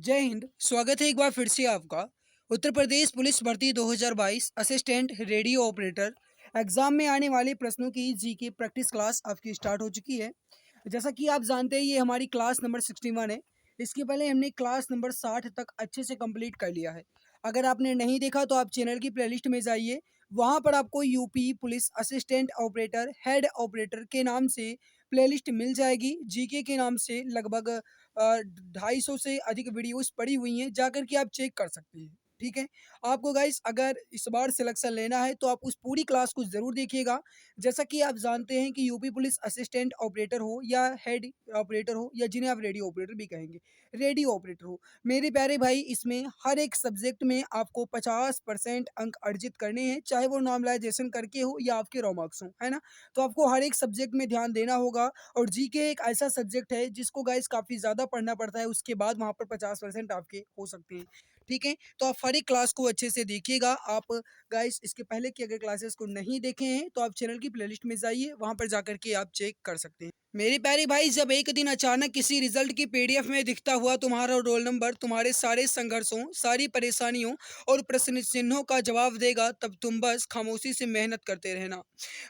जय हिंद। स्वागत है एक बार फिर से आपका। उत्तर प्रदेश पुलिस भर्ती 2022 असिस्टेंट रेडियो ऑपरेटर एग्जाम में आने वाले प्रश्नों की जीके प्रैक्टिस क्लास आपकी स्टार्ट हो चुकी है। जैसा कि आप जानते हैं, ये हमारी क्लास नंबर 61 है। इसके पहले हमने क्लास नंबर 60 तक अच्छे से कंप्लीट कर लिया है। अगर आपने नहीं देखा तो आप चैनल की प्लेलिस्ट में जाइए। वहाँ पर आपको UP police assistant operator head operator के नाम से प्लेलिस्ट मिल जाएगी। जीके के नाम से लगभग 250 से अधिक वीडियोस पड़ी हुई हैं, जाकर के आप चेक कर सकते हैं। ठीक है। आपको गाइस अगर इस बार सिलेक्शन लेना है तो आप उस पूरी क्लास को ज़रूर देखिएगा। जैसा कि आप जानते हैं कि यूपी पुलिस असिस्टेंट ऑपरेटर हो या हेड ऑपरेटर हो या जिन्हें आप रेडियो ऑपरेटर भी कहेंगे, रेडियो ऑपरेटर हो, मेरे प्यारे भाई, इसमें हर एक सब्जेक्ट में आपको 50% अंक अर्जित करने हैं, चाहे वो नॉर्मलाइजेशन करके हो या आपके रॉ मार्क्स हो, है ना। तो आपको हर एक सब्जेक्ट में ध्यान देना होगा। और जीके एक ऐसा सब्जेक्ट है जिसको गाइस काफ़ी ज़्यादा पढ़ना पड़ता है, उसके बाद वहाँ पर 50% आपके हो सकते हैं। ठीक है। तो आप हर एक क्लास को अच्छे से देखिएगा। आप गाइस इसके पहले की अगर क्लासेस को नहीं देखे हैं तो आप चैनल की प्लेलिस्ट में जाइए, वहाँ पर जाकर के आप चेक कर सकते हैं। मेरे प्यारे भाई, जब एक दिन अचानक किसी रिजल्ट की पीडीएफ में दिखता हुआ तुम्हारा रोल नंबर तुम्हारे सारे संघर्षों, सारी परेशानियों और प्रश्न चिन्हों का जवाब देगा, तब तुम बस खामोशी से मेहनत करते रहना।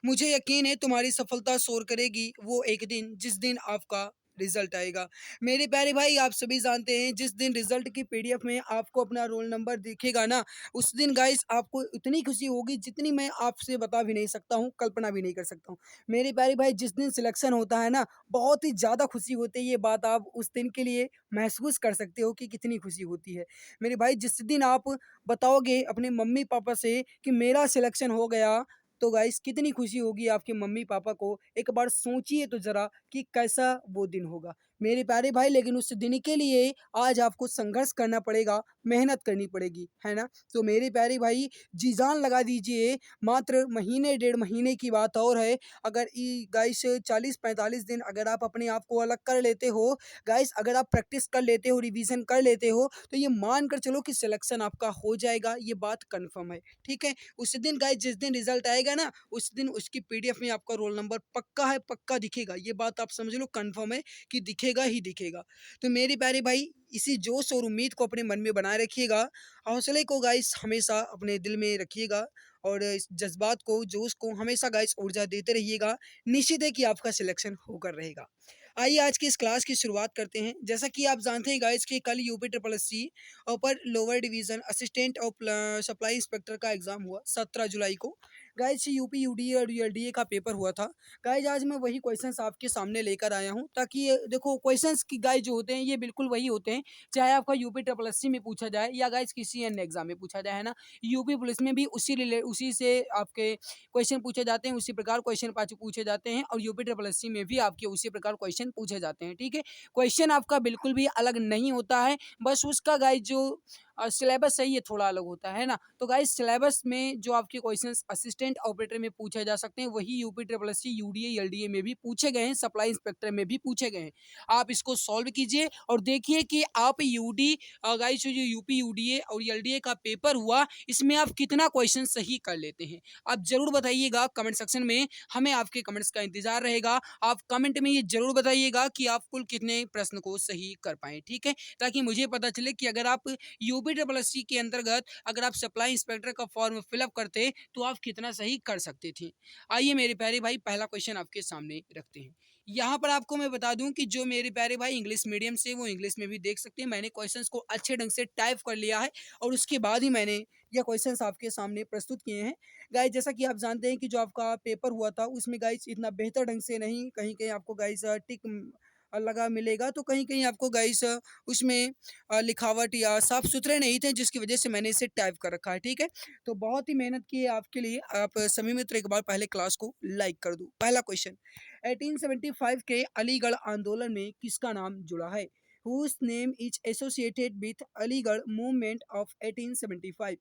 मुझे यकीन है तुम्हारी सफलता शोर करेगी वो एक दिन, जिस दिन आपका रिजल्ट आएगा। मेरे प्यारे भाई, आप सभी जानते हैं, जिस दिन रिजल्ट की पीडीएफ में आपको अपना रोल नंबर दिखेगा ना, उस दिन गाइस आपको इतनी खुशी होगी जितनी मैं आपसे बता भी नहीं सकता हूँ, कल्पना भी नहीं कर सकता हूँ। मेरे प्यारे भाई, जिस दिन सिलेक्शन होता है ना, बहुत ही ज़्यादा खुशी होती है। ये बात आप उस दिन के लिए महसूस कर सकते हो कि कितनी खुशी होती है। मेरे भाई, जिस दिन आप बताओगे अपने मम्मी पापा से कि मेरा सिलेक्शन हो गया, तो गाइस कितनी खुशी होगी आपके मम्मी पापा को। एक बार सोचिए तो ज़रा कि कैसा वो दिन होगा। मेरे प्यारे भाई, लेकिन उस दिन के लिए आज आपको संघर्ष करना पड़ेगा, मेहनत करनी पड़ेगी, है ना। तो मेरे प्यारे भाई, जी जान लगा दीजिए। मात्र महीने डेढ़ महीने की बात और है। अगर गाइस 40-45 दिन अगर आप अपने आप को अलग कर लेते हो, गाइस अगर आप प्रैक्टिस कर लेते हो, रिवीजन कर लेते हो, तो ये मान कर चलो कि सिलेक्शन आपका हो जाएगा। ये बात कन्फर्म है। ठीक है। उस दिन गाइस, जिस दिन रिजल्ट आएगा ना, उस दिन उसकी पीडीएफ में आपका रोल नंबर पक्का है, पक्का दिखेगा। ये बात आप समझ लो, कन्फर्म है कि दिखेगा ही दिखेगा। तो मेरे प्यारे भाई, इसी जोश और उम्मीद को अपने मन में बनाए रखिएगा। हौसले को गाइस हमेशा अपने दिल में रखिएगा और इस जज्बात को, जोश को हमेशा गाइस ऊर्जा देते रहिएगा। निश्चित है कि आपका सिलेक्शन होकर रहेगा। आइए आज की इस क्लास की शुरुआत करते हैं। जैसा कि आप जानते हैं गाइस कि कल UP triple S C upper lower division assistant of supply inspector का एग्जाम हुआ 17 जुलाई को। गाइस यूपी यूडीए और यूएलडीए का पेपर हुआ था। गाइस आज मैं वही क्वेश्चंस आपके सामने लेकर आया हूं, ताकि देखो, क्वेश्चंस की गाइस जो होते हैं ये बिल्कुल वही होते हैं, चाहे आपका यूपी ट्रिपल एस सी में पूछा जाए या गाइस किसी अन्य एग्जाम में पूछा जाए, है ना। यूपी पुलिस में भी उसी से आपके क्वेश्चन पूछे जाते हैं, उसी प्रकार क्वेश्चन पूछे जाते हैं, और यूपी ट्रिपल एस सी में भी आपके उसी प्रकार क्वेश्चन पूछे जाते हैं। ठीक है। क्वेश्चन आपका बिल्कुल भी अलग नहीं होता है, बस उसका गाइस जो सिलेबस है ये थोड़ा अलग होता है ना। तो गाइस सिलेबस में जो आपके क्वेश्चंस असिस्टेंट ऑपरेटर में पूछे जा सकते हैं, वही UP triple S C UDA LDA में भी पूछे गए हैं, सप्लाई इंस्पेक्टर में भी पूछे गए हैं। आप इसको सॉल्व कीजिए और देखिए कि आप गाइस जो यूपी यूडीए और एलडीए का पेपर हुआ, इसमें आप कितना क्वेश्चन सही कर लेते हैं। आप जरूर बताइएगा कमेंट सेक्शन में, हमें आपके कमेंट्स का इंतजार रहेगा। आप कमेंट में ये जरूर बताइएगा कि आप कुल कितने प्रश्न को सही कर पाए। ठीक है। ताकि मुझे पता चले कि अगर आप यूपी ट्रिपल एस सी के अंतर्गत अगर आप सप्लाई इंस्पेक्टर का फॉर्म फिलअप करते तो आप कितना सही कर सकते थे। आइए मेरे प्यारे भाई, पहला क्वेश्चन आपके सामने रखते हैं। यहाँ पर आपको मैं बता दूं कि जो मेरे प्यारे भाई इंग्लिश मीडियम से, वो इंग्लिश में भी देख सकते हैं। मैंने क्वेश्चंस को अच्छे ढंग से टाइप कर लिया है और उसके बाद ही मैंने यह क्वेश्चंस आपके सामने प्रस्तुत किए हैं। गाइस जैसा कि आप जानते हैं कि जो आपका पेपर हुआ था उसमें गाइस इतना बेहतर ढंग से नहीं, कहीं कहीं आपको गाइस टिक लगा मिलेगा, तो कहीं कहीं आपको गाइस उसमें लिखावट या साफ सुथरे नहीं थे, जिसकी वजह से मैंने इसे टाइप कर रखा है। ठीक है। तो बहुत ही मेहनत की है आपके लिए। आप सभी मित्र एक बार पहले क्लास को लाइक कर दो। पहला क्वेश्चन, 1875 के अलीगढ़ आंदोलन में किसका नाम जुड़ा है? Whose name is associated with Aligarh movement of 1875?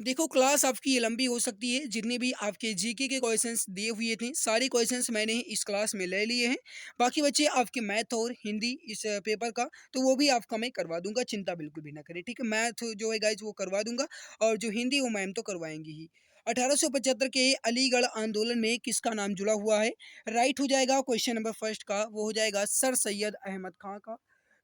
देखो, क्लास आपकी ये लंबी हो सकती है। जितने भी आपके जीके के क्वेश्चंस दिए हुए थे, सारे क्वेश्चंस मैंने इस क्लास में ले लिए हैं। बाकी बच्चे आपके मैथ और हिंदी इस पेपर का, तो वो भी आपका मैं करवा दूंगा, चिंता बिल्कुल भी ना करें। ठीक है। मैथ जो है गाइज वो करवा दूंगा, और जो हिंदी वो मैम तो करवाएंगी ही। 1875 के अलीगढ़ आंदोलन में किसका नाम जुड़ा हुआ है? राइट हो जाएगा क्वेश्चन नंबर फर्स्ट का, वो हो जाएगा सर सैयद अहमद खां का।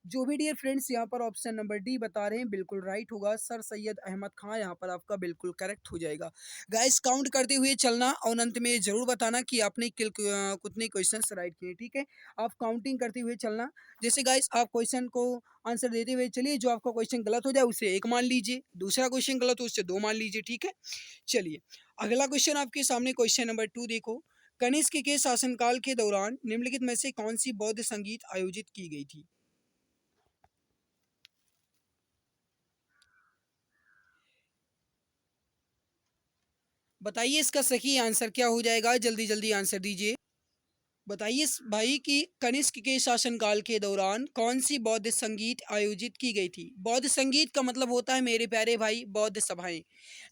जो भी डियर फ्रेंड्स यहाँ पर ऑप्शन नंबर डी बता रहे हैं बिल्कुल राइट होगा। सर सैयद अहमद खां यहाँ पर आपका बिल्कुल करेक्ट हो जाएगा। गाइस काउंट करते हुए चलना और अंत में जरूर बताना कि आपने कितने क्वेश्चंस राइट किए, ठीक है। आप काउंटिंग करते हुए चलना। जैसे गाइस आप क्वेश्चन को आंसर देते हुए चलिए, जो आपका क्वेश्चन गलत हो जाए उसे एक मान लीजिए, दूसरा क्वेश्चन गलत हो उससे दो मान लीजिए, ठीक है। चलिए अगला क्वेश्चन आपके सामने, क्वेश्चन नंबर 2 देखो। कनिष्क के शासनकाल के दौरान निम्नलिखित में से कौन सी बौद्ध संगीत आयोजित की गई थी? बताइए इसका सही आंसर क्या हो जाएगा, जल्दी जल्दी आंसर दीजिए। बताइए भाई कि कनिष्क के शासनकाल के दौरान कौन सी बौद्ध संगीत आयोजित की गई थी। बौद्ध संगीत का मतलब होता है मेरे प्यारे भाई बौद्ध सभाएं।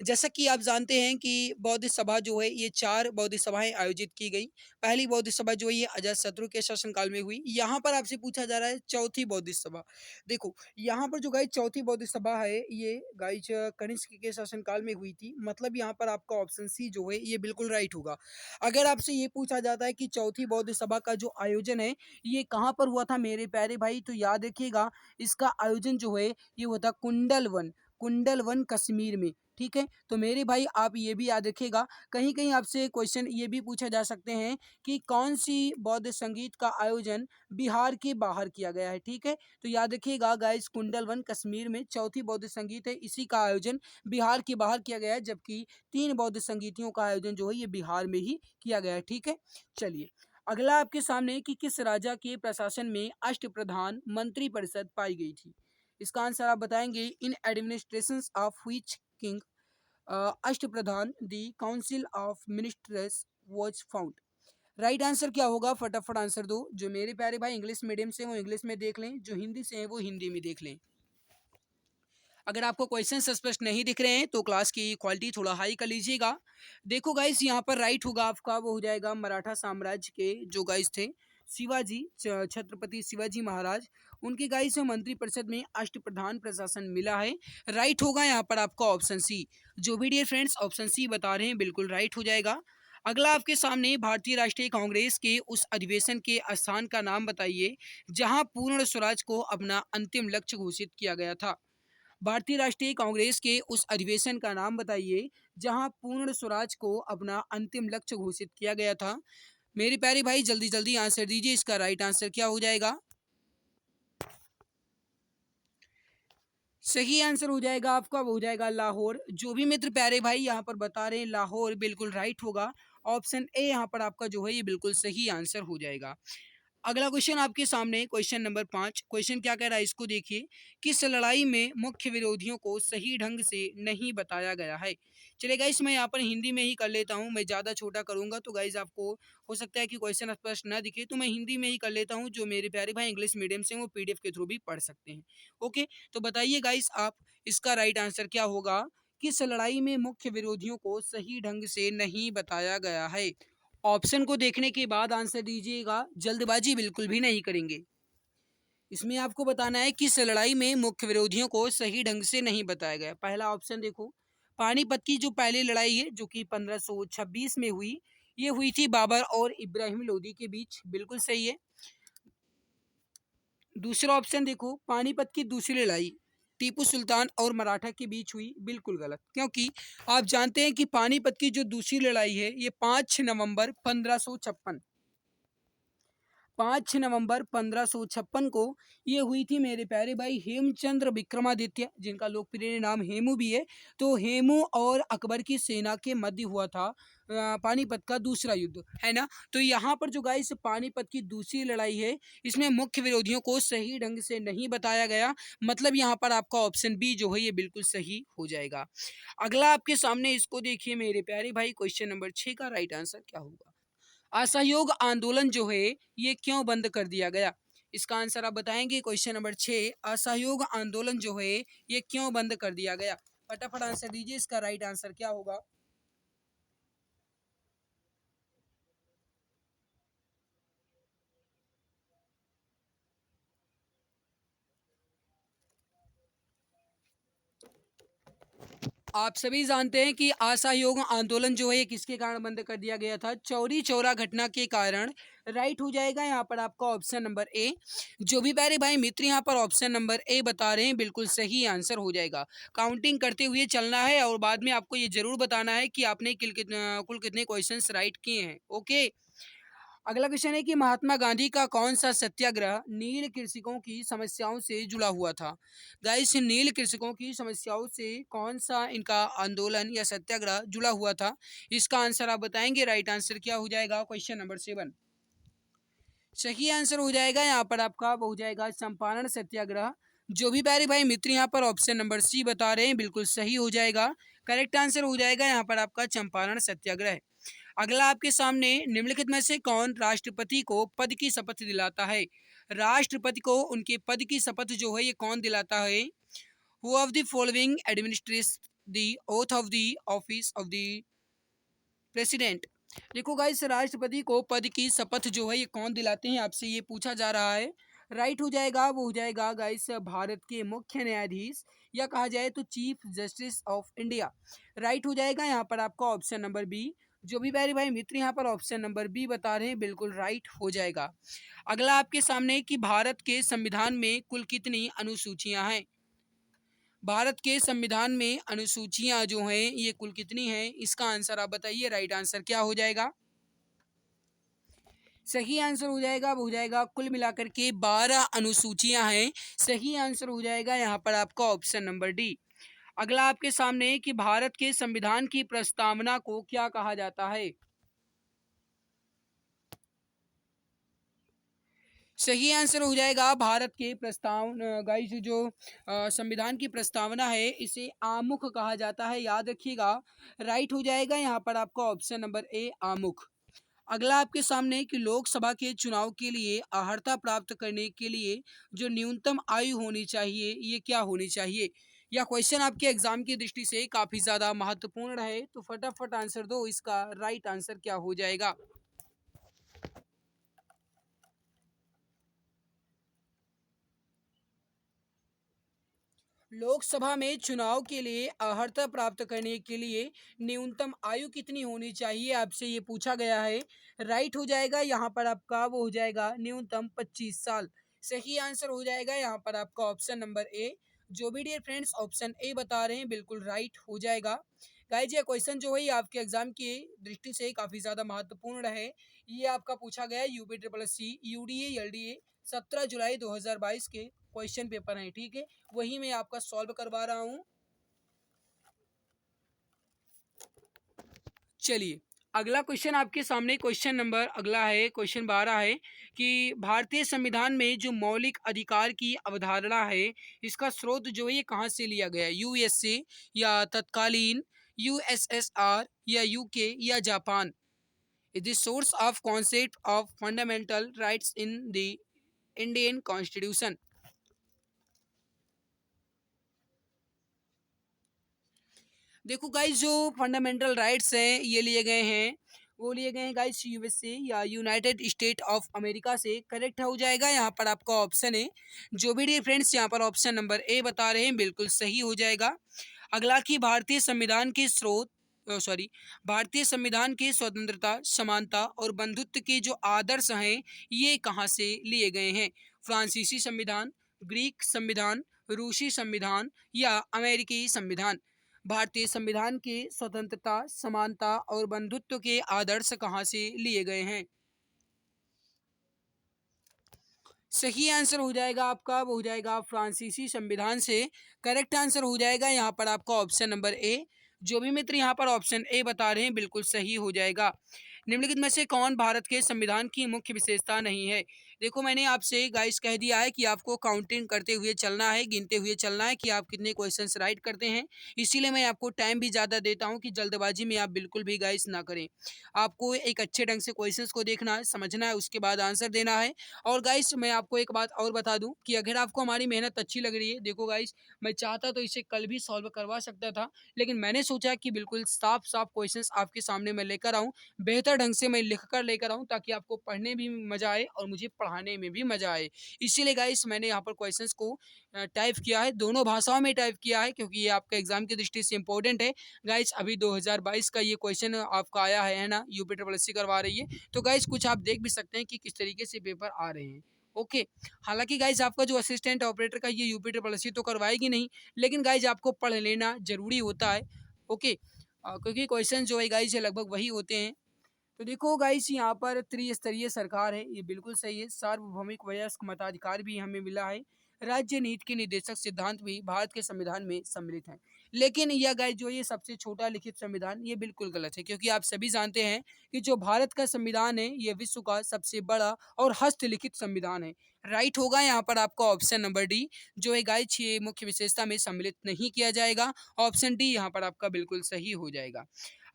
जैसा कि आप जानते हैं कि बौद्ध सभा जो है ये चार बौद्ध सभाएं आयोजित की गई। पहली बौद्ध सभा जो है ये अजातशत्रु के शासनकाल में हुई। यहाँ पर आपसे पूछा जा रहा है चौथी बौद्ध सभा। देखो यहाँ पर जो गाइस चौथी बौद्ध सभा है ये गाइस कनिष्क के शासनकाल में हुई थी, मतलब यहाँ पर आपका ऑप्शन सी जो है ये बिल्कुल राइट होगा। अगर आपसे ये पूछा जाता है कि चौथी बौद्ध सभा का जो आयोजन है ये कहाँ पर हुआ था मेरे प्यारे भाई, तो याद रखिएगा इसका आयोजन जो है ये हुआ था कुंडल वन कश्मीर में, ठीक है। तो मेरे भाई आप ये भी याद रखिएगा। कहीं कहीं आपसे क्वेश्चन ये भी पूछा जा सकते हैं कि कौन सी बौद्ध संगीत का आयोजन बिहार के बाहर किया गया है, ठीक है। तो याद रखिएगा गाइस कुंडल वन कश्मीर में चौथी बौद्ध संगीत है, इसी का आयोजन बिहार के बाहर किया गया है, जबकि तीन बौद्ध संगीतियों का आयोजन जो है ये बिहार में ही किया गया है, ठीक है। चलिए अगला आपके सामने कि किस राजा के प्रशासन में अष्टप्रधान मंत्री परिषद पाई गई थी। इसका आंसर आप बताएंगे। In administration of which king Ashtapradhan the council of ministers was found. Right answer क्या होगा, फटाफट आंसर दो। जो मेरे प्यारे भाई इंग्लिश मीडियम से वो इंग्लिश में देख लें, जो हिंदी से हैं वो हिंदी में देख लें। अगर आपको क्वेश्चन स्पष्ट नहीं दिख रहे हैं तो क्लास की क्वालिटी थोड़ा हाई कर लीजिएगा। देखो गाइस यहाँ पर राइट होगा आपका, वो हो जाएगा मराठा साम्राज्य के जो गाइस थे शिवाजी, छत्रपति शिवाजी महाराज, उनके गाइस मंत्रिपरिषद में अष्टप्रधान प्रशासन मिला है। राइट होगा यहाँ पर आपका ऑप्शन सी। जो भी डियर फ्रेंड्स ऑप्शन सी बता रहे हैं बिल्कुल राइट हो जाएगा। अगला आपके सामने भारतीय राष्ट्रीय कांग्रेस के उस अधिवेशन के स्थान का नाम बताइए जहां पूर्ण स्वराज को अपना अंतिम लक्ष्य घोषित किया गया था। भारतीय राष्ट्रीय कांग्रेस के उस अधिवेशन का नाम बताइए जहां पूर्ण स्वराज को अपना अंतिम लक्ष्य घोषित किया गया था। मेरे प्यारे भाई जल्दी जल्दी आंसर दीजिए, इसका राइट आंसर क्या हो जाएगा। सही आंसर हो जाएगा आपका, वो हो जाएगा लाहौर। जो भी मित्र प्यारे भाई यहाँ पर बता रहे हैं लाहौर बिल्कुल राइट होगा। ऑप्शन ए यहाँ पर आपका जो है ये बिल्कुल सही आंसर हो जाएगा। अगला क्वेश्चन आपके सामने, क्वेश्चन नंबर 5। क्वेश्चन क्या कह रहा है इसको देखिए। किस लड़ाई में मुख्य विरोधियों को सही ढंग से नहीं बताया गया है। चलिए गाइस मैं यहाँ पर हिंदी में ही कर लेता हूँ, मैं ज़्यादा छोटा करूँगा तो गाइस आपको हो सकता है कि क्वेश्चन स्पष्ट ना दिखे, तो मैं हिंदी में ही कर लेता हूँ। जो मेरे प्यारे भाई इंग्लिश मीडियम से हैं, वो पीडीएफ के थ्रू भी पढ़ सकते हैं। ओके, तो बताइए गाइस आप इसका राइट आंसर क्या होगा। किस लड़ाई में मुख्य विरोधियों को सही ढंग से नहीं बताया गया है। ऑप्शन को देखने के बाद आंसर दीजिएगा, जल्दबाजी बिल्कुल भी नहीं करेंगे। इसमें आपको बताना है किस लड़ाई में मुख्य विरोधियों को सही ढंग से नहीं बताया गया। पहला ऑप्शन देखो, पानीपत की जो पहली लड़ाई है जो कि 1526 में हुई, ये हुई थी बाबर और इब्राहिम लोदी के बीच, बिल्कुल सही है। दूसरा ऑप्शन देखो, पानीपत की दूसरी लड़ाई टीपू सुल्तान और मराठा के बीच हुई, बिल्कुल गलत, क्योंकि आप जानते हैं कि पानीपत की जो दूसरी लड़ाई है ये 5 नवंबर 1556, 5 नवंबर 1556 को ये हुई थी मेरे प्यारे भाई हेमचंद्र विक्रमादित्य, जिनका लोकप्रिय नाम हेमू भी है। तो हेमू और अकबर की सेना के मध्य हुआ था पानीपत का दूसरा युद्ध, है ना। तो यहाँ पर जो गाइस पानीपत की दूसरी लड़ाई है इसमें मुख्य विरोधियों को सही ढंग से नहीं बताया गया, मतलब यहाँ पर आपका ऑप्शन बी जो है ये बिल्कुल सही हो जाएगा। अगला आपके सामने इसको देखिए मेरे प्यारे भाई, क्वेश्चन नंबर 6 का राइट आंसर क्या होगा। असहयोग आंदोलन जो है ये क्यों बंद कर दिया गया। इसका आंसर आप बताएंगे। क्वेश्चन नंबर 6, असहयोग आंदोलन जो है ये क्यों बंद कर दिया गया। फटाफट आंसर दीजिए, इसका राइट आंसर क्या होगा। आप सभी जानते हैं कि असहयोग आंदोलन जो है ये किसके कारण बंद कर दिया गया था? चौरी चौरा घटना के कारण। राइट हो जाएगा यहाँ पर आपका ऑप्शन नंबर ए। जो भी प्यारे भाई मित्र यहाँ पर ऑप्शन नंबर ए बता रहे हैं बिल्कुल सही आंसर हो जाएगा। काउंटिंग करते हुए चलना है और बाद में आपको ये जरूर बताना है कि आपने कुल कितने क्वेश्चंस राइट किए हैं। ओके। अगला क्वेश्चन है कि महात्मा गांधी का कौन सा सत्याग्रह नील कृषकों की समस्याओं से जुड़ा हुआ था? गाइस, नील कृषकों की समस्याओं से कौन सा इनका आंदोलन या सत्याग्रह जुड़ा हुआ था? इसका आंसर आप बताएंगे। राइट आंसर क्या हो जाएगा? क्वेश्चन नंबर 7 सही आंसर हो जाएगा यहाँ पर आपका वो हो जाएगा चंपारण सत्याग्रह। जो भी प्यारे भाई मित्र यहाँ पर ऑप्शन नंबर सी बता रहे हैं बिल्कुल सही हो जाएगा। करेक्ट आंसर हो जाएगा यहाँ पर आपका चंपारण सत्याग्रह। अगला आपके सामने निम्नलिखित में से कौन राष्ट्रपति को पद की शपथ दिलाता है? राष्ट्रपति को उनके पद की शपथ जो है ये कौन दिलाता है? Who of the following administrate the oath of the office of the president? देखो गाइस, राष्ट्रपति को पद की शपथ जो है ये कौन दिलाते हैं, आपसे ये पूछा जा रहा है। राइट हो जाएगा वो हो जाएगा गाइस भारत के मुख्य न्यायाधीश, या कहा जाए तो chief justice of India. Right हो जाएगा यहाँ पर आपका ऑप्शन नंबर बी। जो भी प्यारे भाई मित्र यहाँ पर ऑप्शन नंबर बी बता रहे हैं बिल्कुल राइट हो जाएगा। अगला आपके सामने कि भारत के संविधान में कुल कितनी अनुसूचियां हैं? भारत के संविधान में अनुसूचियां जो हैं ये कुल कितनी हैं? इसका आंसर आप बताइए। राइट आंसर क्या हो जाएगा? सही आंसर हो जाएगा वो हो जाएगा कुल मिलाकर के 12 अनुसूचियां हैं। सही आंसर हो जाएगा यहाँ पर आपका ऑप्शन नंबर डी। अगला आपके सामने कि भारत के संविधान की प्रस्तावना को क्या कहा जाता है? सही आंसर हो जाएगा भारत के प्रस्ताव गाइस जो संविधान की प्रस्तावना है इसे आमुख कहा जाता है, याद रखिएगा। राइट हो जाएगा यहाँ पर आपका ऑप्शन नंबर ए आमुख। अगला आपके सामने कि लोकसभा के चुनाव के लिए अर्हता प्राप्त करने के लिए जो न्यूनतम आयु होनी चाहिए ये क्या होनी चाहिए? यह क्वेश्चन आपके एग्जाम की दृष्टि से काफी ज्यादा महत्वपूर्ण है, तो फटाफट आंसर दो। इसका राइट आंसर क्या हो जाएगा? लोकसभा में चुनाव के लिए अर्हता प्राप्त करने के लिए न्यूनतम आयु कितनी होनी चाहिए, आपसे ये पूछा गया है। राइट हो जाएगा यहाँ पर आपका वो हो जाएगा न्यूनतम 25 साल। सही आंसर हो जाएगा यहाँ पर आपका ऑप्शन नंबर ए। जो भी डियर फ्रेंड्स ऑप्शन ए बता रहे हैं बिल्कुल राइट हो जाएगा। गाइज, ये क्वेश्चन जो है ये आपके एग्जाम की दृष्टि से काफी ज्यादा महत्वपूर्ण है। ये आपका पूछा गया है UP triple C UDA LDA 17 जुलाई 2022 के क्वेश्चन पेपर हैं, ठीक है। वही मैं आपका सॉल्व करवा रहा हूँ। चलिए, अगला क्वेश्चन आपके सामने क्वेश्चन नंबर अगला है क्वेश्चन 12 है कि भारतीय संविधान में जो मौलिक अधिकार की अवधारणा है इसका स्रोत जो है ये कहाँ से लिया गया? यूएसए या तत्कालीन यूएसएसआर या यूके या Japan? Is the source of concept of fundamental rights in the Indian constitution. देखो गाइस, जो फंडामेंटल राइट्स हैं ये लिए गए हैं, वो लिए गए हैं गाइस यूएसए या यूनाइटेड स्टेट ऑफ अमेरिका से। करेक्ट हो जाएगा यहाँ पर आपका ऑप्शन है। जो भी डियर फ्रेंड्स यहाँ पर ऑप्शन नंबर ए बता रहे हैं बिल्कुल सही हो जाएगा। अगला कि भारतीय संविधान के स्रोत सॉरी भारतीय संविधान के स्वतंत्रता, समानता और बंधुत्व के जो आदर्श हैं ये कहाँ से लिए गए हैं? फ्रांसीसी संविधान, ग्रीक संविधान, रूसी संविधान या अमेरिकी संविधान? भारतीय संविधान के स्वतंत्रता, समानता और बंधुत्व के आदर्श कहाँ से लिए गए हैं? सही आंसर हो जाएगा आपका वो हो जाएगा फ्रांसीसी संविधान से। करेक्ट आंसर हो जाएगा यहाँ पर आपका ऑप्शन नंबर ए। जो भी मित्र यहाँ पर ऑप्शन ए बता रहे हैं बिल्कुल सही हो जाएगा। निम्नलिखित में से कौन भारत के संविधान की मुख्य विशेषता नहीं है? देखो, मैंने आपसे गाइस कह दिया है कि आपको काउंटिंग करते हुए चलना है, गिनते हुए चलना है कि आप कितने क्वेश्चंस राइट करते हैं। इसीलिए मैं आपको टाइम भी ज़्यादा देता हूँ कि जल्दबाजी में आप बिल्कुल भी गाइस ना करें। आपको एक अच्छे ढंग से क्वेश्चंस को देखना है, समझना है, उसके बाद आंसर देना है। और गाइस, मैं आपको एक बात और बता दूं कि अगर आपको हमारी मेहनत अच्छी लग रही है, देखो गाइस, मैं चाहता तो इसे कल भी सॉल्व करवा सकता था, लेकिन मैंने सोचा कि बिल्कुल साफ साफ क्वेश्चंस आपके सामने मैं लेकर आऊं, बेहतर ढंग से मैं लिख कर लेकर आऊँ ताकि आपको पढ़ने भी मज़ा आए और मुझे पढ़ाने में भी मज़ा आए। इसीलिए गाइस मैंने यहाँ पर क्वेश्चंस को टाइप किया है, दोनों भाषाओं में टाइप किया है क्योंकि ये आपका एग्ज़ाम की दृष्टि से इम्पोर्टेंट है। गाइस अभी 2022 का ये क्वेश्चन आपका आया है ना? यूपी ट्रिपल एससी करवा रही है। तो गाइस कुछ आप देख भी सकते हैं कि किस तरीके से पेपर आ रहे हैं। ओके, हालाँकि गाइस आपका जो असिस्टेंट ऑपरेटर का ये यूपी ट्रिपल एससी तो करवाएगी नहीं, लेकिन गाइस आपको पढ़ लेना ज़रूरी होता है। ओके, क्योंकि क्वेश्चन जो है गाइस ये लगभग वही होते हैं। तो देखो गाइस यहाँ पर त्रिस्तरीय सरकार है, ये बिल्कुल सही है। सार्वभौमिक वयस्क मताधिकार भी हमें मिला है। राज्य नीति के निर्देशक सिद्धांत भी भारत के संविधान में सम्मिलित हैं। लेकिन यह गाइस जो ये सबसे छोटा लिखित संविधान ये बिल्कुल गलत है क्योंकि आप सभी जानते हैं कि जो भारत का संविधान है ये विश्व का सबसे बड़ा और हस्तलिखित संविधान है। राइट होगा यहाँ पर आपका ऑप्शन नंबर डी, जो है गाइस ये मुख्य विशेषता में सम्मिलित नहीं किया जाएगा। ऑप्शन डी यहाँ पर आपका बिल्कुल सही हो जाएगा।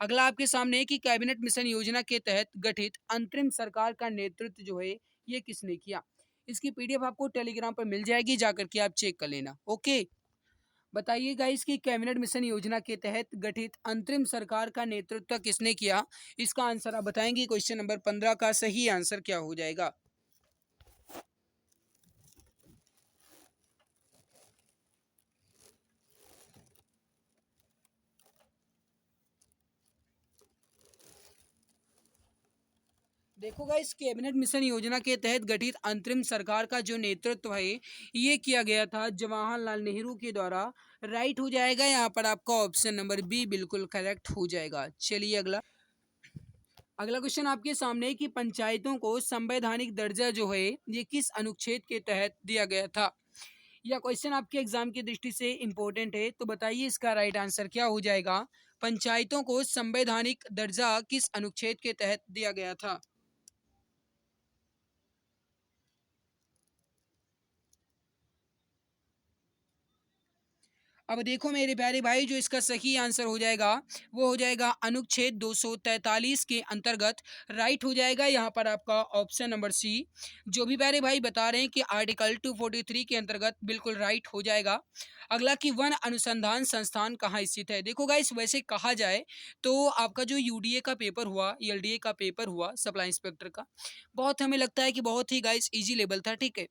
अगला आपके सामने है कि कैबिनेट मिशन योजना के तहत गठित अंतरिम सरकार का नेतृत्व जो है ये किसने किया। इसकी पीडीएफ आपको टेलीग्राम पर मिल जाएगी, जाकर के आप चेक कर लेना। ओके, बताइए गाइस कि कैबिनेट मिशन योजना के तहत गठित अंतरिम सरकार का नेतृत्व किसने किया। इसका आंसर आप बताएंगे। क्वेश्चन नंबर 15 का सही आंसर क्या हो जाएगा। देखो गाइस कैबिनेट मिशन योजना के तहत गठित अंतरिम सरकार का जो नेतृत्व है ये किया गया था जवाहरलाल नेहरू के द्वारा। राइट हो जाएगा यहाँ पर आपका ऑप्शन नंबर बी बिल्कुल करेक्ट हो जाएगा। चलिए अगला अगला क्वेश्चन आपके सामने है कि पंचायतों को संवैधानिक दर्जा जो है ये किस अनुच्छेद के तहत दिया गया था। यह क्वेश्चन आपके एग्जाम की दृष्टि से इम्पोर्टेंट है, तो बताइए इसका राइट आंसर क्या हो जाएगा। पंचायतों को संवैधानिक दर्जा किस अनुच्छेद के तहत दिया गया था। अब देखो मेरे प्यारे भाई, जो इसका सही आंसर हो जाएगा वो हो जाएगा अनुच्छेद 243 के अंतर्गत। राइट हो जाएगा यहाँ पर आपका ऑप्शन नंबर सी। जो भी प्यारे भाई बता रहे हैं कि आर्टिकल 243 के अंतर्गत बिल्कुल राइट हो जाएगा। अगला कि वन अनुसंधान संस्थान कहाँ स्थित है। देखो गाइस वैसे कहा जाए तो आपका जो यूडीए का पेपर हुआ, एलडीए का पेपर हुआ सप्लाई इंस्पेक्टर का, बहुत हमें लगता है कि बहुत ही गाइस इजी लेवल था। ठीक है,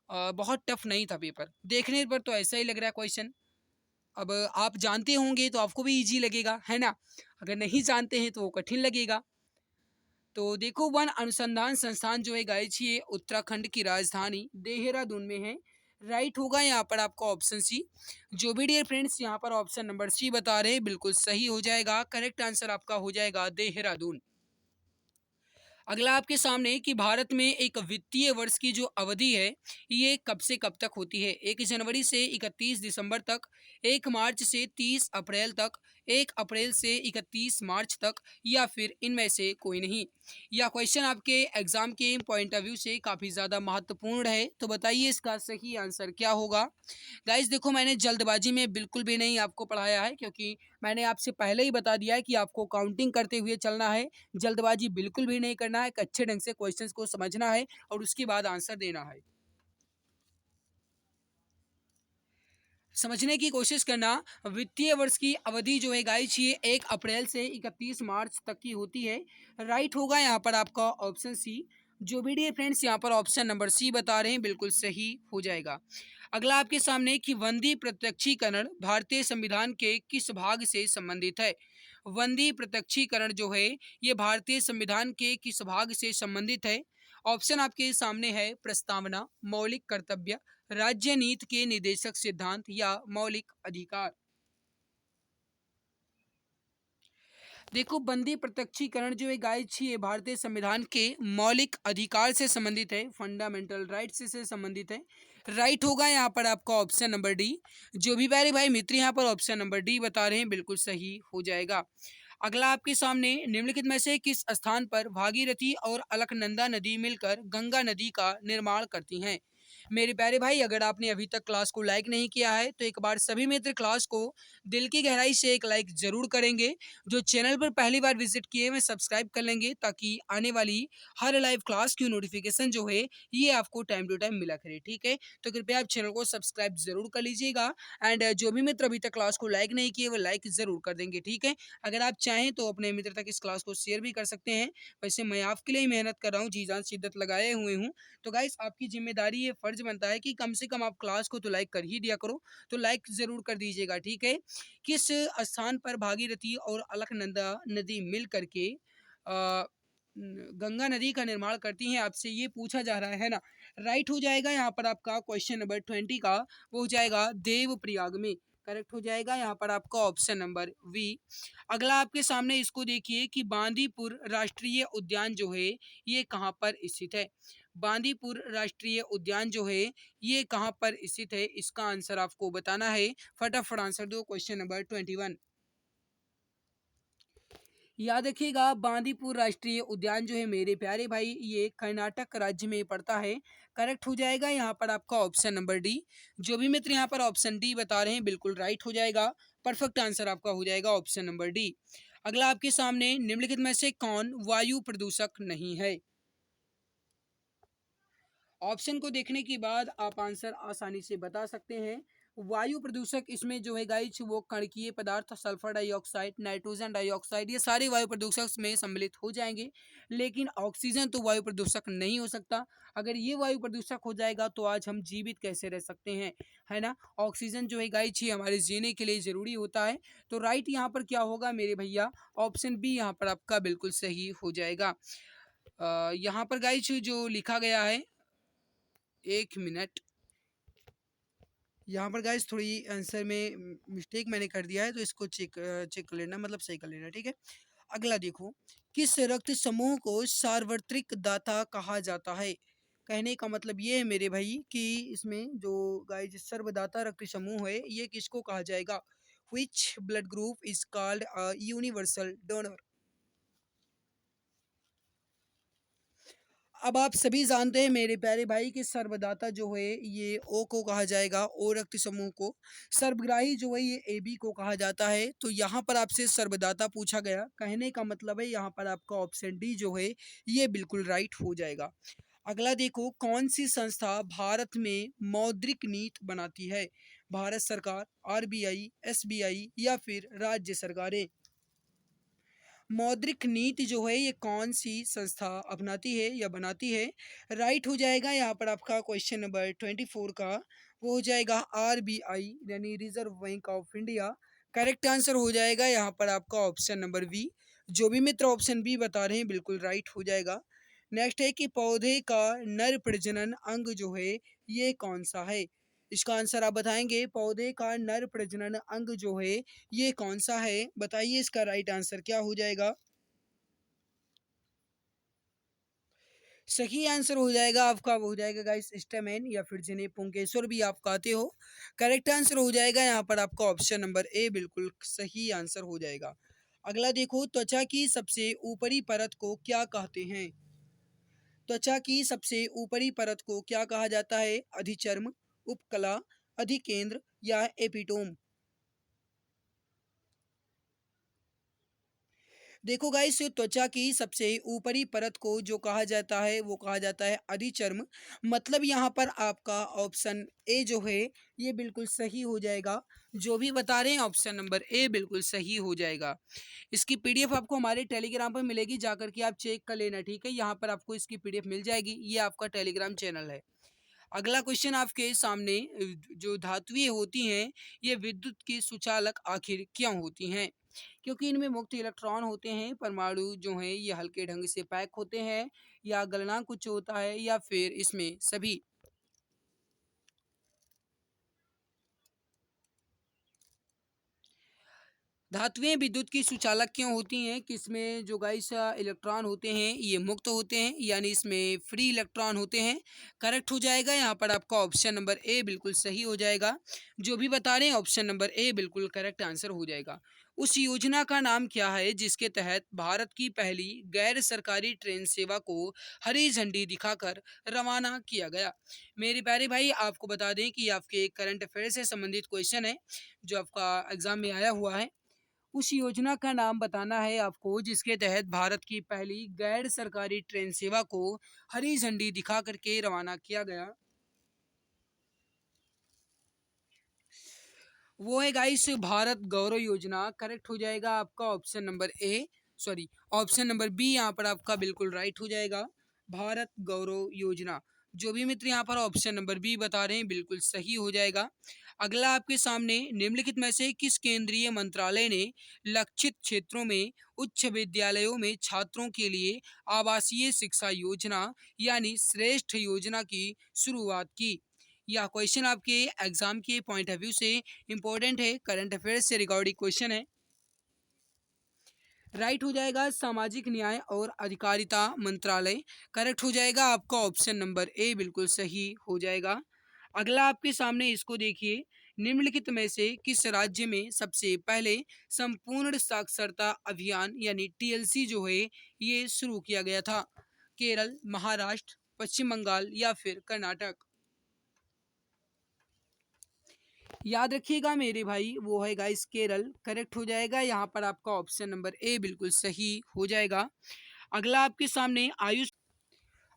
बहुत टफ नहीं था पेपर, देखने पर तो ऐसा ही लग रहा है क्वेश्चन। अब आप जानते होंगे तो आपको भी इजी लगेगा, है ना? अगर नहीं जानते हैं तो वो कठिन लगेगा। तो देखो वन अनुसंधान संस्थान जो है गाइस ये उत्तराखंड की राजधानी देहरादून में है। राइट होगा यहाँ पर आपका ऑप्शन सी। जो भी डियर फ्रेंड्स यहाँ पर ऑप्शन नंबर सी बता रहे हैं बिल्कुल सही हो जाएगा। करेक्ट आंसर आपका हो जाएगा देहरादून। अगला आपके सामने कि भारत में एक वित्तीय वर्ष की जो अवधि है ये कब से कब तक होती है। 1 जनवरी से 31 दिसंबर तक, 1 मार्च से 30 अप्रैल तक, 1 अप्रैल से 31 मार्च तक, या फिर इनमें से कोई नहीं। यह क्वेश्चन आपके एग्जाम के पॉइंट ऑफ व्यू से काफ़ी ज़्यादा महत्वपूर्ण है, तो बताइए इसका सही आंसर क्या होगा। गाइस देखो मैंने जल्दबाजी में बिल्कुल भी नहीं आपको पढ़ाया है क्योंकि मैंने आपसे पहले ही बता दिया है कि आपको काउंटिंग करते हुए चलना है। जल्दबाजी बिल्कुल भी नहीं करना है, एक अच्छे ढंग से क्वेश्चंस को समझना है और उसके बाद आंसर देना है। समझने की कोशिश करना। वित्तीय वर्ष की अवधि जो है गाइस ये 1 अप्रैल से 31 मार्च तक की होती है। राइट होगा यहाँ पर आपका ऑप्शन सी। जो भी डियर फ्रेंड्स यहाँ पर ऑप्शन नंबर सी बता रहे हैं बिल्कुल सही हो जाएगा। अगला आपके सामने कि वंदी प्रत्यक्षीकरण भारतीय संविधान के किस भाग से संबंधित है। वंदी प्रत्यक्षीकरण जो है ये भारतीय संविधान के किस भाग से संबंधित है। ऑप्शन आपके सामने है प्रस्तावना, मौलिक कर्तव्य, राज्य नीति के निर्देशक सिद्धांत या मौलिक अधिकार। देखो बंदी प्रत्यक्षीकरण जो है गाइस ये भारतीय संविधान के मौलिक अधिकार से संबंधित है, फंडामेंटल राइट्स से संबंधित है। राइट होगा यहाँ पर आपका ऑप्शन नंबर डी। जो भी प्यारे भाई मित्र यहाँ पर ऑप्शन नंबर डी बता रहे हैं बिल्कुल सही हो जाएगा। अगला आपके सामने निम्नलिखित में से किस स्थान पर भागीरथी और अलकनंदा नदी मिलकर गंगा नदी का निर्माण करती हैं। मेरे प्यारे भाई, अगर आपने अभी तक क्लास को लाइक नहीं किया है तो एक बार सभी मित्र क्लास को दिल की गहराई से एक लाइक जरूर करेंगे। जो चैनल पर पहली बार विजिट किए हुए सब्सक्राइब कर लेंगे, ताकि आने वाली हर लाइव क्लास की नोटिफिकेशन जो है ये आपको टाइम टू टाइम मिला करे। ठीक है, तो कृपया आप चैनल को सब्सक्राइब जरूर कर लीजिएगा। एंड जो भी मित्र अभी तक क्लास को लाइक नहीं किए वो लाइक जरूर कर देंगे। ठीक है, अगर आप चाहें तो अपने मित्र तक इस क्लास को शेयर भी कर सकते हैं। वैसे मैं आपके लिए ही मेहनत कर रहा हूँ, जी जान शिद्दत लगाए हुए हूँ। तो गाइस, आपकी जिम्मेदारी ये फर्ज बनता है कि कम से कम आप क्लास को तो लाइक कर ही दिया करो। तो लाइक जरूर कर दीजिएगा। ठीक है, किस स्थान पर भागीरथी और अलकनंदा नदी मिल करके गंगा नदी का निर्माण करती हैं, आपसे ये पूछा जा रहा है ना। राइट हो जाएगा यहाँ पर आपका क्वेश्चन नंबर 20 का, वो हो जाएगा देवप्रयाग में। करेक्ट हो जाएगा यहाँ पर आपका ऑप्शन नंबर वी। अगला आपके सामने इसको देखिए कि बांदीपुर राष्ट्रीय उद्यान जो है ये कहाँ पर स्थित है। बांदीपुर राष्ट्रीय उद्यान जो है ये कहाँ पर स्थित है, इसका आंसर आपको बताना है। फटाफट आंसर दो क्वेश्चन नंबर 21। याद रखिएगा, बांदीपुर राष्ट्रीय उद्यान जो है मेरे प्यारे भाई ये कर्नाटक राज्य में पड़ता है। करेक्ट हो जाएगा यहाँ पर आपका ऑप्शन नंबर डी। जो भी मित्र यहाँ पर ऑप्शन डी बता रहे हैं बिल्कुल राइट हो जाएगा। परफेक्ट आंसर आपका हो जाएगा ऑप्शन नंबर डी। अगला आपके सामने निम्नलिखित में से कौन वायु प्रदूषक नहीं है। ऑप्शन को देखने के बाद आप आंसर आसानी से बता सकते हैं। वायु प्रदूषक इसमें जो है गाइज वो कणकीय पदार्थ, सल्फर डाइऑक्साइड, नाइट्रोजन डाइऑक्साइड, ये सारे वायु प्रदूषक में सम्मिलित हो जाएंगे। लेकिन ऑक्सीजन तो वायु प्रदूषक नहीं हो सकता। अगर ये वायु प्रदूषक हो जाएगा तो आज हम जीवित कैसे रह सकते हैं, है ना। ऑक्सीजन जो है गाइज ही हमारे जीने के लिए जरूरी होता है। तो राइट यहाँ पर क्या होगा मेरे भैया, ऑप्शन बी यहाँ पर आपका बिल्कुल सही हो जाएगा। यहाँ पर गाइज जो लिखा गया है, एक मिनट, यहाँ पर गाइस थोड़ी आंसर में मिस्टेक मैंने कर दिया है, तो इसको चेक कर लेना, मतलब सही कर लेना। ठीक है, अगला देखो, किस रक्त समूह को सार्वत्रिक दाता कहा जाता है। कहने का मतलब ये है मेरे भाई कि इसमें जो गाइस सर्वदाता रक्त समूह है ये किसको कहा जाएगा। Which blood group is called universal donor. अब आप सभी जानते हैं मेरे प्यारे भाई कि सर्वदाता जो है ये ओ को कहा जाएगा, ओ रक्त समूह को। सर्वग्राही जो है ये ए बी को कहा जाता है। तो यहाँ पर आपसे सर्वदाता पूछा गया, कहने का मतलब है यहाँ पर आपका ऑप्शन डी जो है ये बिल्कुल राइट हो जाएगा। अगला देखो, कौन सी संस्था भारत में मौद्रिक नीति बनाती है। भारत सरकार, आरबीआई, एसबीआई या फिर राज्य सरकारें। मौद्रिक नीति जो है ये कौन सी संस्था अपनाती है या बनाती है। राइट हो जाएगा यहाँ पर आपका क्वेश्चन नंबर 24 का, वो हो जाएगा आरबीआई यानी reserve bank of India. Correct answer हो जाएगा यहाँ पर आपका ऑप्शन नंबर बी। जो भी मित्र ऑप्शन बी बता रहे हैं बिल्कुल राइट हो जाएगा। नेक्स्ट है कि पौधे का नर प्रजनन अंग जो है ये कौन सा है। इसका आंसर आप बताएंगे, पौधे का नर प्रजनन अंग जो है ये कौन सा है, बताइए इसका राइट आंसर क्या हो जाएगा। सही आंसर हो जाएगा आपका, वो हो जाएगा गाइस स्टेमेन या फिर जिन्हें पुंकेसर भी आप कहते हो। करेक्ट आंसर हो जाएगा यहाँ पर आपका ऑप्शन नंबर ए बिल्कुल सही आंसर हो जाएगा। अगला देखो, त्वचा की सबसे ऊपरी परत को क्या कहते हैं। त्वचा की सबसे ऊपरी परत को क्या कहा जाता है। अधिचर्म, उपकला, अधिकेंद्र या एपिटोम। देखो गाइस, त्वचा की सबसे ऊपरी परत को जो कहा जाता है वो कहा जाता है अधिचर्म। मतलब यहाँ पर आपका ऑप्शन ए जो है ये बिल्कुल सही हो जाएगा। जो भी बता रहे हैं ऑप्शन नंबर ए बिल्कुल सही हो जाएगा। इसकी पीडीएफ आपको हमारे टेलीग्राम पर मिलेगी, जाकर के आप चेक कर लेना। ठीक है, यहाँ पर आपको इसकी पीडीएफ मिल जाएगी, ये आपका टेलीग्राम चैनल है। अगला क्वेश्चन आपके सामने, जो धातुएं होती हैं ये विद्युत की सुचालक आखिर क्यों होती हैं। क्योंकि इनमें मुक्त इलेक्ट्रॉन होते हैं, परमाणु जो हैं ये हल्के ढंग से पैक होते हैं, या गलनांक उच्च होता है, या फिर इसमें सभी। धातुएं विद्युत की सुचालक क्यों होती हैं, किसमें जो गाइस इलेक्ट्रॉन होते हैं ये मुक्त होते हैं, यानी इसमें फ्री इलेक्ट्रॉन होते हैं। करेक्ट हो जाएगा यहाँ पर आपका ऑप्शन नंबर ए बिल्कुल सही हो जाएगा। जो भी बता रहे हैं ऑप्शन नंबर ए बिल्कुल करेक्ट आंसर हो जाएगा। उस योजना का नाम क्या है जिसके तहत भारत की पहली गैर सरकारी ट्रेन सेवा को हरी झंडी दिखाकर रवाना किया गया? मेरे प्यारे भाई, आपको बता दें कि आपके करंट अफेयर से संबंधित क्वेश्चन है जो आपका एग्जाम में आया हुआ है। उस योजना का नाम बताना है आपको जिसके तहत भारत की पहली गैर सरकारी ट्रेन सेवा को हरी झंडी दिखा करके रवाना किया गया। वो है गाइस भारत गौरव योजना। करेक्ट हो जाएगा आपका option number A, sorry option number B यहाँ पर आपका बिल्कुल राइट हो जाएगा। भारत गौरव योजना। जो भी मित्र यहाँ पर ऑप्शन नंबर बी बता रहे हैं बिल्कुल सही हो जाएगा। अगला आपके सामने निम्नलिखित में से किस केंद्रीय मंत्रालय ने लक्षित क्षेत्रों में उच्च विद्यालयों में छात्रों के लिए आवासीय शिक्षा योजना यानी श्रेष्ठ योजना की शुरुआत की? यह क्वेश्चन आपके एग्जाम के पॉइंट ऑफ व्यू से इंपॉर्टेंट है, करंट अफेयर्स से रिगार्डिंग क्वेश्चन है। राइट हो जाएगा सामाजिक न्याय और अधिकारिता मंत्रालय। करेक्ट हो जाएगा आपका ऑप्शन नंबर ए बिल्कुल सही हो जाएगा। अगला आपके सामने इसको देखिए, निम्नलिखित में से किस राज्य में सबसे पहले संपूर्ण साक्षरता अभियान यानी टीएलसी जो है ये शुरू किया गया था? केरल, महाराष्ट्र, पश्चिम बंगाल या फिर कर्नाटक? याद रखिएगा मेरे भाई, वो है गाइस केरल। करेक्ट हो जाएगा यहाँ पर आपका ऑप्शन नंबर ए बिल्कुल सही हो जाएगा। अगला आपके सामने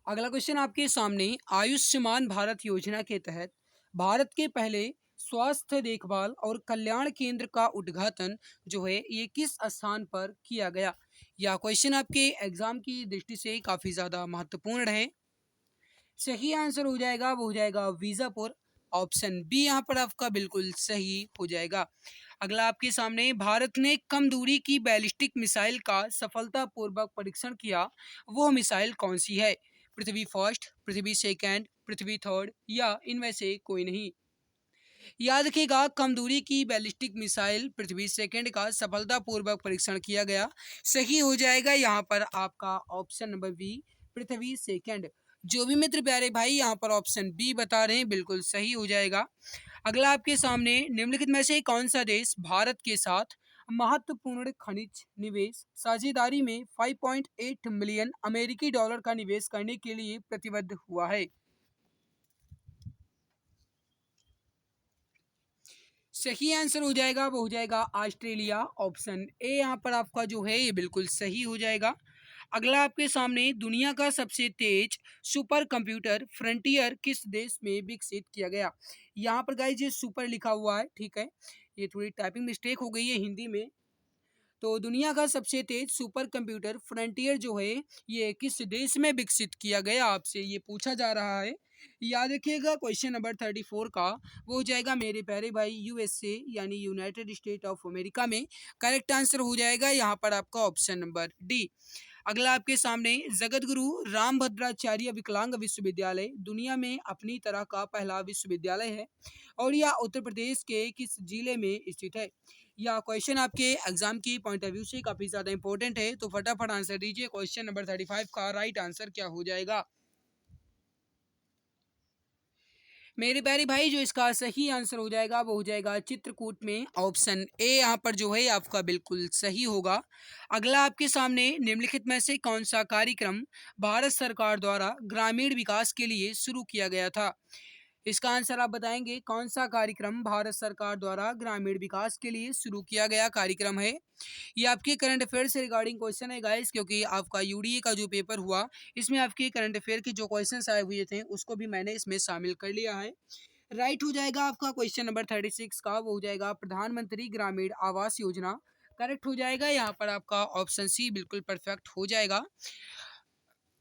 अगला क्वेश्चन आपके सामने आयुष्मान भारत योजना के तहत भारत के पहले स्वास्थ्य देखभाल और कल्याण केंद्र का उद्घाटन जो है ये किस स्थान पर किया गया? यह क्वेश्चन आपके एग्जाम की दृष्टि से काफी ज्यादा महत्वपूर्ण है। सही आंसर हो जाएगा वो हो जाएगा वीजापुर। ऑप्शन बी यहाँ पर आपका बिल्कुल सही हो जाएगा। अगला आपके सामने भारत ने कम दूरी की बैलिस्टिक मिसाइल का सफलतापूर्वक परीक्षण किया, वो मिसाइल कौन सी है? पृथ्वी फर्स्ट, पृथ्वी सेकंड, पृथ्वी थर्ड या इनमें से कोई नहीं? याद रखिएगा कम दूरी की बैलिस्टिक मिसाइल पृथ्वी सेकंड का सफलतापूर्वक परीक्षण किया गया। सही हो जाएगा यहाँ पर आपका ऑप्शन नंबर बी पृथ्वी सेकंड। जो भी मित्र प्यारे भाई यहाँ पर ऑप्शन बी बता रहे हैं बिल्कुल सही हो जाएगा। अगला आपके सामने निम्नलिखित में से कौन सा देश भारत के साथ महत्वपूर्ण खनिज निवेश साझेदारी में 5.8 मिलियन अमेरिकी डॉलर का निवेश करने के लिए प्रतिबद्ध हुआ है? सही आंसर हो जाएगा वो हो जाएगा ऑस्ट्रेलिया। ऑप्शन ए यहाँ पर आपका जो है ये बिल्कुल सही हो जाएगा। अगला आपके सामने दुनिया का सबसे तेज सुपर कंप्यूटर फ्रंटियर किस देश में विकसित किया गया? यहाँ पर गाइस ये सुपर लिखा हुआ है, ठीक है, ये थोड़ी टाइपिंग मिस्टेक हो गई है हिंदी में। तो दुनिया का सबसे तेज सुपर कंप्यूटर फ्रंटियर जो है ये किस देश में विकसित किया गया आपसे ये पूछा जा रहा है। याद रखिएगा क्वेश्चन नंबर 34 का वो हो जाएगा मेरे प्यारे भाई यूएसए यानी यूनाइटेड स्टेट ऑफ अमेरिका में। करेक्ट आंसर हो जाएगा यहाँ पर आपका ऑप्शन नंबर डी। अगला आपके सामने जगत गुरु रामभद्राचार्य विकलांग विश्वविद्यालय दुनिया में अपनी तरह का पहला विश्वविद्यालय है और यह उत्तर प्रदेश के किस जिले में स्थित है? यह क्वेश्चन आपके एग्जाम की पॉइंट ऑफ व्यू से काफी ज्यादा इंपॉर्टेंट है, तो फटाफट आंसर दीजिए। क्वेश्चन नंबर 35 का राइट आंसर क्या हो जाएगा? मेरे प्यारे भाई जो इसका सही आंसर हो जाएगा वो हो जाएगा चित्रकूट में। ऑप्शन ए यहाँ पर जो है आपका बिल्कुल सही होगा। अगला आपके सामने निम्नलिखित में से कौन सा कार्यक्रम भारत सरकार द्वारा ग्रामीण विकास के लिए शुरू किया गया था? इसका आंसर आप बताएंगे कौन सा कार्यक्रम भारत सरकार द्वारा ग्रामीण विकास के लिए शुरू किया गया कार्यक्रम है? ये आपके करंट अफेयर से रिगार्डिंग क्वेश्चन है गाइस, क्योंकि आपका यूडीए का जो पेपर हुआ इसमें आपके करंट अफेयर के जो क्वेश्चंस आए हुए थे उसको भी मैंने इसमें शामिल कर लिया है। राइट हो जाएगा आपका क्वेश्चन नंबर 36 का वो हो जाएगा प्रधानमंत्री ग्रामीण आवास योजना। करेक्ट हो जाएगा यहाँ पर आपका ऑप्शन सी बिल्कुल परफेक्ट हो जाएगा।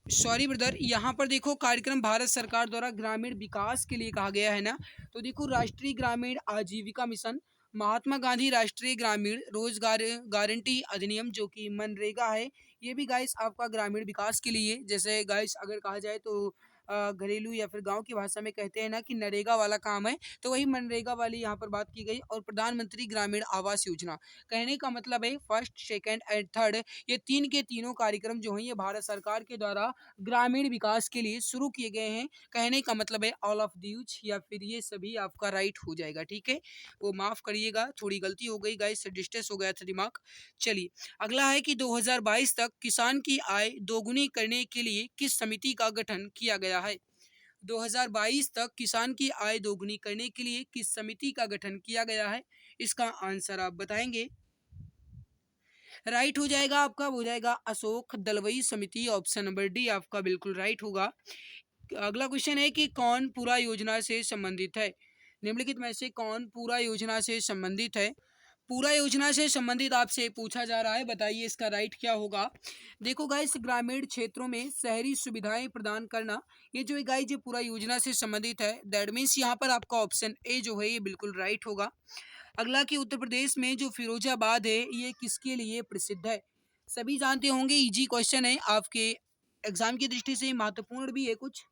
सॉरी ब्रदर, यहाँ पर देखो कार्यक्रम भारत सरकार द्वारा ग्रामीण विकास के लिए कहा गया है ना, तो देखो राष्ट्रीय ग्रामीण आजीविका मिशन, महात्मा गांधी राष्ट्रीय ग्रामीण रोजगार गारंटी अधिनियम जो कि मनरेगा है, ये भी गाइस आपका ग्रामीण विकास के लिए, जैसे गाइस अगर कहा जाए तो घरेलू या फिर गांव की भाषा में कहते हैं ना कि नरेगा वाला काम है, तो वही मनरेगा वाली यहाँ पर बात की गई। और प्रधानमंत्री ग्रामीण आवास योजना, कहने का मतलब है फर्स्ट, सेकंड एंड थर्ड, ये तीन के तीनों कार्यक्रम जो हैं ये भारत सरकार के द्वारा ग्रामीण विकास के लिए शुरू किए गए हैं। कहने का मतलब है ऑल ऑफ दीज या फिर ये सभी आपका राइट हो जाएगा। ठीक है, वो माफ करिएगा, थोड़ी गलती हो गई गाइस, डिस्ट्रेस हो गया था दिमाग। चलिए, अगला है कि 2022 तक किसान की आय दोगुनी करने के लिए किस समिति का गठन किया गया है। 2022 तक किसान की आय दोगुनी करने के लिए किस समिति का गठन किया गया है, इसका आंसर आप बताएंगे। राइट हो जाएगा आपका, हो जाएगा अशोक दलवई समिति, ऑप्शन नंबर डी आपका बिल्कुल राइट होगा। अगला क्वेश्चन है कि कौन पूरा योजना से संबंधित है। निम्नलिखित में से कौन पूरा योजना से संबंधित है। पूरा योजना से संबंधित आपसे पूछा जा रहा है, बताइए इसका राइट क्या होगा। देखो गाइस, ग्रामीण क्षेत्रों में शहरी सुविधाएं प्रदान करना, ये जो है गाइस ये पूरा योजना से संबंधित है। दैट मीन्स यहाँ पर आपका ऑप्शन ए जो है ये बिल्कुल राइट होगा। अगला कि उत्तर प्रदेश में जो फिरोजाबाद है ये किसके लिए प्रसिद्ध है। सभी जानते होंगे, इजी क्वेश्चन है, आपके एग्जाम की दृष्टि से महत्वपूर्ण भी है कुछ,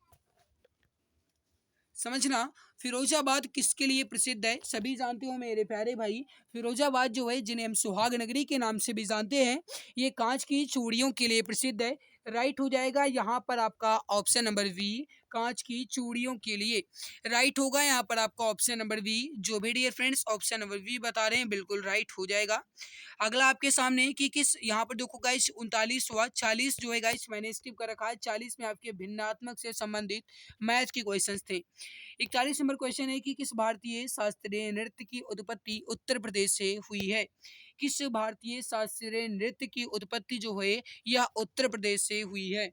समझना। फिरोजाबाद किसके लिए प्रसिद्ध है, सभी जानते हो मेरे प्यारे भाई। फिरोजाबाद जो है, जिन्हें हम सुहाग नगरी के नाम से भी जानते हैं, ये कांच की चूड़ियों के लिए प्रसिद्ध है। राइट हो जाएगा यहाँ पर आपका ऑप्शन नंबर वी, कांच की चूड़ियों के लिए। राइट होगा यहाँ पर आपका ऑप्शन नंबर वी। जो भी dear friends option number B बता रहे हैं बिल्कुल राइट हो जाएगा। अगला आपके सामने कि किस, यहाँ पर देखो गाइस 39वां, 40 जो है गाइस मैंने स्किप कर रखा है, 40 में आपके भिन्नात्मक से संबंधित मैथ के क्वेश्चंस थे। 41 नंबर क्वेश्चन है कि किस भारतीय शास्त्रीय नृत्य की उत्पत्ति उत्तर प्रदेश से हुई है। किस भारतीय शास्त्रीय नृत्य की उत्पत्ति जो है यह उत्तर प्रदेश से हुई है।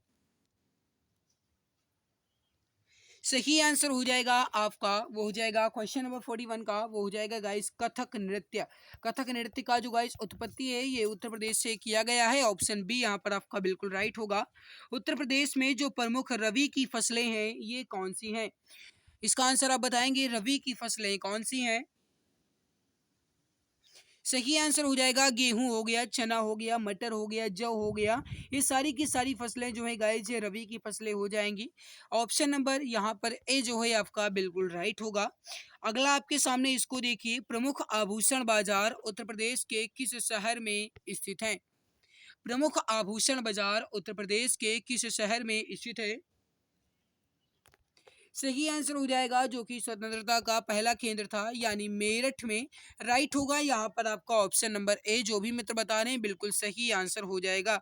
सही आंसर हो जाएगा आपका, वो हो जाएगा क्वेश्चन नंबर 41 का, वो हो जाएगा गाइस कथक नृत्य। कथक नृत्य का जो गाइस उत्पत्ति है ये उत्तर प्रदेश से किया गया है। ऑप्शन बी यहाँ पर आपका बिल्कुल राइट होगा। उत्तर प्रदेश में जो प्रमुख रबी की फसलें हैं ये कौन सी हैं, इसका आंसर आप बताएंगे। रबी की फसलें कौन सी हैं। सही आंसर हो जाएगा गेहूं हो गया, चना हो गया, मटर हो गया, जौ हो गया, ये सारी की सारी फसलें जो है गाइस ये रबी की फसलें हो जाएंगी। ऑप्शन नंबर यहाँ पर ए जो है आपका बिल्कुल राइट होगा। अगला आपके सामने इसको देखिए, प्रमुख आभूषण बाजार उत्तर प्रदेश के किस शहर में स्थित है। प्रमुख आभूषण बाजार उत्तर प्रदेश के किस शहर में स्थित है। सही आंसर हो जाएगा, जो कि स्वतंत्रता का पहला केंद्र था, यानी मेरठ में। राइट होगा यहाँ पर आपका ऑप्शन नंबर ए, जो भी मित्र बता रहे हैं बिल्कुल सही आंसर हो जाएगा।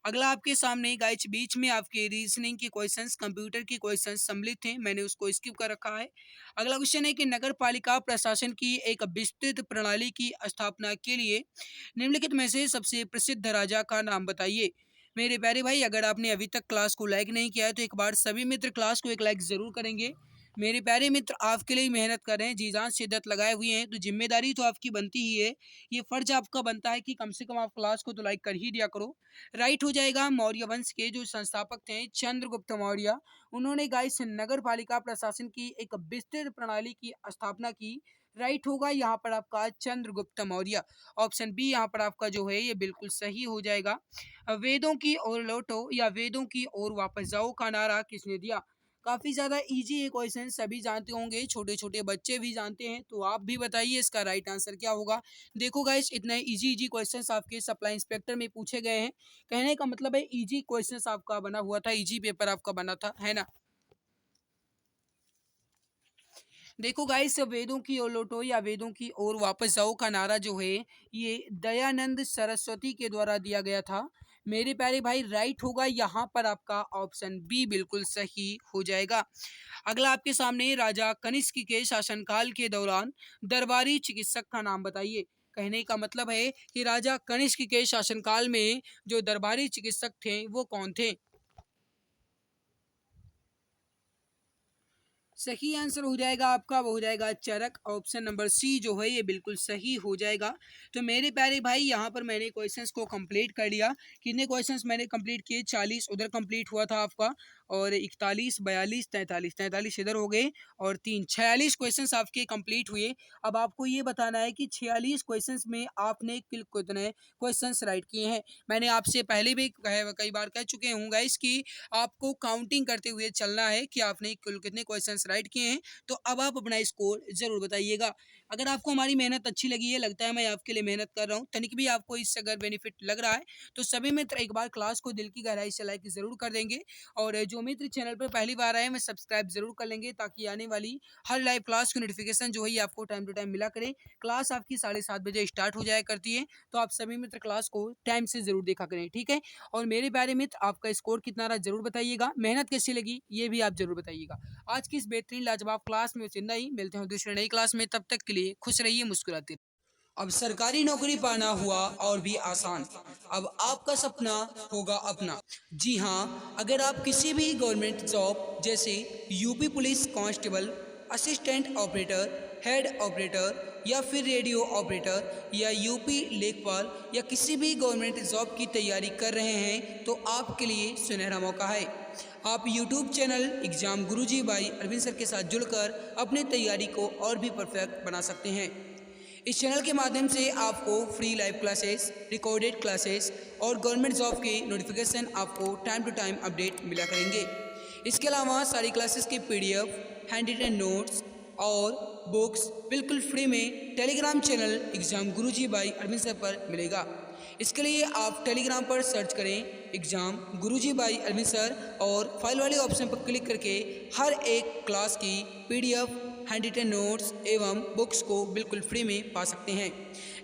अगला आपके सामने गाइस बीच में आपके रीजनिंग के क्वेश्चंस, कंप्यूटर के क्वेश्चंस सम्मिलित हैं, मैंने उसको स्किप कर रखा है। अगला क्वेश्चन है कि नगर पालिका प्रशासन की एक विस्तृत प्रणाली की स्थापना के लिए निम्नलिखित में से सबसे प्रसिद्ध राजा का नाम बताइए। मेरे प्यारे भाई, अगर आपने अभी तक क्लास को लाइक नहीं किया है तो एक बार सभी मित्र क्लास को एक लाइक जरूर करेंगे। मेरे प्यारे मित्र आपके लिए मेहनत कर रहे हैं, जी जान शिद्दत लगाए हुए हैं, तो जिम्मेदारी तो आपकी बनती ही है, ये फर्ज आपका बनता है कि कम से कम आप क्लास को तो लाइक कर ही दिया करो। राइट हो जाएगा, मौर्य वंश के जो संस्थापक थे चंद्रगुप्त मौर्य, उन्होंने गाइस नगर पालिका प्रशासन की एक विस्तृत प्रणाली की स्थापना की। राइट होगा यहाँ पर आपका चंद्रगुप्त मौर्य। ऑप्शन बी यहाँ पर आपका जो है ये बिल्कुल सही हो जाएगा। वेदों की ओर लौटो या वेदों की ओर वापस जाओ का नारा किसने दिया। काफी ज्यादा इजी है क्वेश्चन, सभी जानते होंगे, छोटे छोटे बच्चे भी जानते हैं, तो आप भी बताइए इसका राइट आंसर क्या होगा। देखो गाइस, इतने इजी इजी क्वेश्चंस आपके सप्लाई इंस्पेक्टर में पूछे गए हैं, कहने का मतलब है इजी क्वेश्चंस आपका बना हुआ था, इजी पेपर आपका बना था, है ना। देखो गाइस, वेदों की ओर लौटो या वेदों की ओर वापस जाओ का नारा जो है ये दयानंद सरस्वती के द्वारा दिया गया था। मेरे प्यारे भाई, राइट होगा यहाँ पर आपका ऑप्शन बी बिल्कुल सही हो जाएगा। अगला आपके सामने राजा कनिष्क के शासनकाल के दौरान दरबारी चिकित्सक का नाम बताइए। कहने का मतलब है कि राजा कनिष्क के शासनकाल में जो दरबारी चिकित्सक थे वो कौन थे। सही आंसर हो जाएगा आपका, वो हो जाएगा चरक। ऑप्शन नंबर सी जो है ये बिल्कुल सही हो जाएगा। तो मेरे प्यारे भाई, यहाँ पर मैंने क्वेश्चंस को कंप्लीट कर लिया। कितने क्वेश्चंस मैंने कंप्लीट किए, 40 उधर कंप्लीट हुआ था आपका, और 41, 42, 43, 43 इधर हो गए और 3 46 क्वेश्चंस आपके कंप्लीट हुए। अब आपको ये बताना है कि 46 क्वेश्चंस में आपने कुल कितने क्वेश्चंस राइट किए हैं। मैंने आपसे पहले भी कई बार कह चुके हूँ गाइस कि आपको काउंटिंग करते हुए चलना है कि आपने कुल कितने क्वेश्चंस राइट किए हैं। तो अब आप अपना स्कोर ज़रूर बताइएगा। अगर आपको हमारी मेहनत अच्छी लगी है, लगता है मैं आपके लिए मेहनत कर रहा हूँ, तनिक भी आपको इससे अगर बेनिफिट लग रहा है, तो सभी मित्र एक बार क्लास को दिल की गहराई से लाइक ज़रूर कर देंगे और जो मित्र चैनल पर पहली बार आए हैं, वो सब्सक्राइब ज़रूर कर लेंगे ताकि आने वाली हर लाइव क्लास की नोटिफिकेशन जो है ये आपको टाइम टू टाइम मिला करे। क्लास आपकी 7:30 बजे स्टार्ट हो जाया करती है, तो आप सभी मित्र क्लास को टाइम से ज़रूर देखा करें, ठीक है? और मेरे प्यारे मित्र आपका स्कोर कितना रहा ज़रूर बताइएगा, मेहनत कैसी लगी ये भी आप ज़रूर बताइएगा। आज की इस बेहतरीन लाजवाब क्लास में इतना ही, मिलते हैं दूसरी नई क्लास में, तब तक के लिए खुश रहिए, मुस्कुराते रहिए। अब सरकारी नौकरी पाना हुआ और भी आसान, अब आपका सपना होगा अपना। जी हाँ, अगर आप किसी भी गवर्नमेंट जॉब जैसे UP police constable, assistant operator, head operator या फिर रेडियो ऑपरेटर या यूपी लेखपाल या किसी भी गवर्नमेंट जॉब की तैयारी कर रहे हैं तो आपके लिए सुनहरा मौका है। आप YouTube channel exam Guruji by Arvind sir के साथ जुड़कर अपनी तैयारी को और भी परफेक्ट बना सकते हैं। इस चैनल के माध्यम से आपको free live classes, recorded classes और गवर्नमेंट जॉब के नोटिफिकेशन आपको टाइम टू टाइम अपडेट मिला करेंगे। इसके अलावा सारी क्लासेस के पीडीएफ, हैंड रिटन नोट्स और बुक्स बिल्कुल फ्री में Telegram channel exam Guruji by Arvind sir पर मिलेगा। इसके लिए आप टेलीग्राम पर सर्च करें exam Guruji by Arvind sir और फाइल वाले ऑप्शन पर क्लिक करके हर एक क्लास की पीडीएफ, हैंड रिटन नोट्स एवं बुक्स को बिल्कुल फ्री में पा सकते हैं।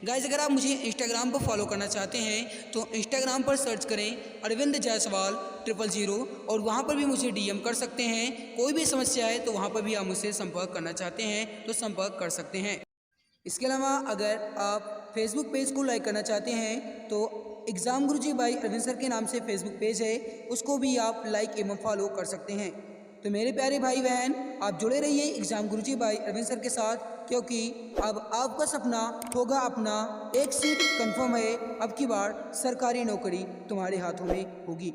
गाइज अगर आप मुझे इंस्टाग्राम पर फॉलो करना चाहते हैं तो इंस्टाग्राम पर सर्च करें अरविंद जायसवाल 000 और वहाँ पर भी मुझे डीएम कर सकते हैं। कोई भी समस्या है तो वहाँ पर भी आप मुझसे संपर्क करना चाहते हैं तो संपर्क कर सकते हैं। इसके अलावा अगर आप फेसबुक पेज को लाइक करना चाहते हैं तो exam Guruji by Arvind sir के नाम से फेसबुक पेज है, उसको भी आप लाइक एवं फॉलो कर सकते हैं। तो मेरे प्यारे भाई बहन आप जुड़े रहिए exam Guruji by Arvind sir के साथ, क्योंकि अब आपका सपना होगा अपना। एक सीट कंफर्म है, अब की बार सरकारी नौकरी तुम्हारे हाथों में होगी।